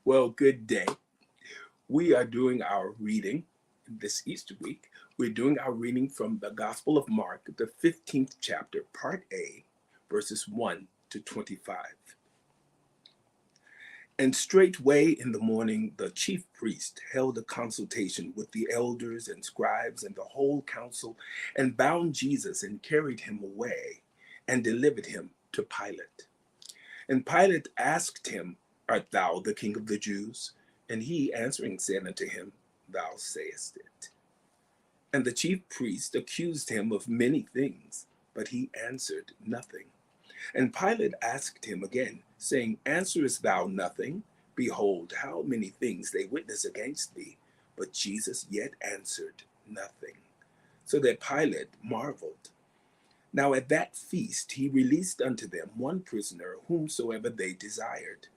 Well, good day. We are doing our reading this Easter week. We're doing our reading from the Gospel of Mark, the 15th chapter, part A, verses 1 to 25. And straightway in the morning, the chief priest held a consultation with the elders and scribes and the whole council, and bound Jesus and carried him away and delivered him to Pilate. And Pilate asked him, Art thou the king of the Jews? And he answering said unto him, Thou sayest it. And the chief priest accused him of many things, but he answered nothing. And Pilate asked him again, saying, Answerest thou nothing? Behold, how many things they witness against thee. But Jesus yet answered nothing, so that Pilate marveled. Now at that feast he released unto them one prisoner, whomsoever they desired.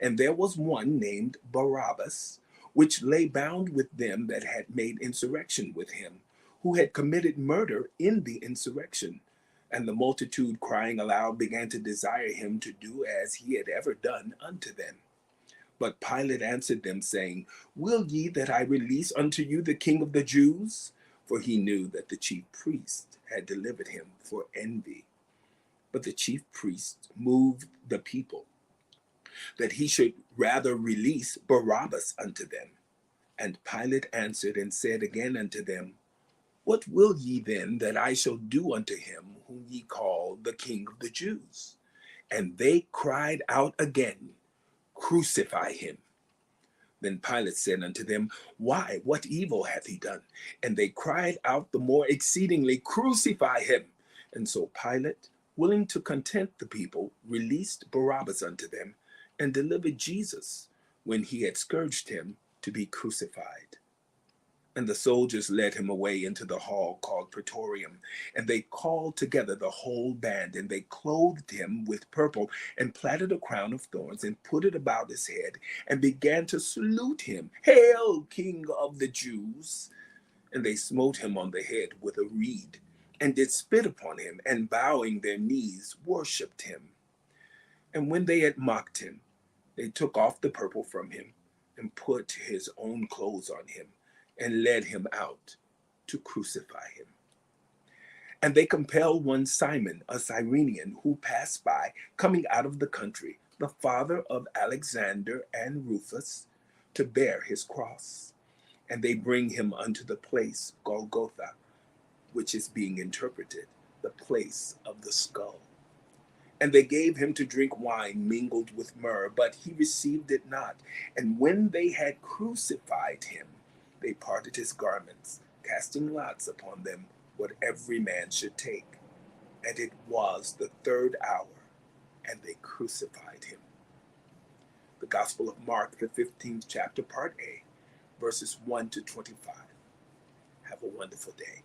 And there was one named Barabbas, which lay bound with them that had made insurrection with him, who had committed murder in the insurrection. And the multitude, crying aloud, began to desire him to do as he had ever done unto them. But Pilate answered them, saying, Will ye that I release unto you the King of the Jews? For he knew that the chief priest had delivered him for envy. But the chief priest moved the people, that he should rather release Barabbas unto them. And Pilate answered and said again unto them, What will ye then that I shall do unto him whom ye call the King of the Jews? And they cried out again, Crucify him. Then Pilate said unto them, Why, what evil hath he done? And they cried out the more exceedingly, Crucify him. And so Pilate, willing to content the people, released Barabbas unto them, and delivered Jesus, when he had scourged him, to be crucified. And the soldiers led him away into the hall called Praetorium, and they called together the whole band, and they clothed him with purple, and platted a crown of thorns, and put it about his head, and began to salute him, Hail, King of the Jews! And they smote him on the head with a reed, and did spit upon him, and bowing their knees worshipped him. And when they had mocked him, they took off the purple from him, and put his own clothes on him, and led him out to crucify him. And they compelled one Simon, a Cyrenian, who passed by, coming out of the country, the father of Alexander and Rufus, to bear his cross. And they bring him unto the place Golgotha, which is being interpreted, the place of the skull. And they gave him to drink wine mingled with myrrh, but he received it not. And when they had crucified him, they parted his garments, casting lots upon them what every man should take. And it was the third hour, and they crucified him. The Gospel of Mark, the 15th chapter, part A, verses 1 to 25. Have a wonderful day.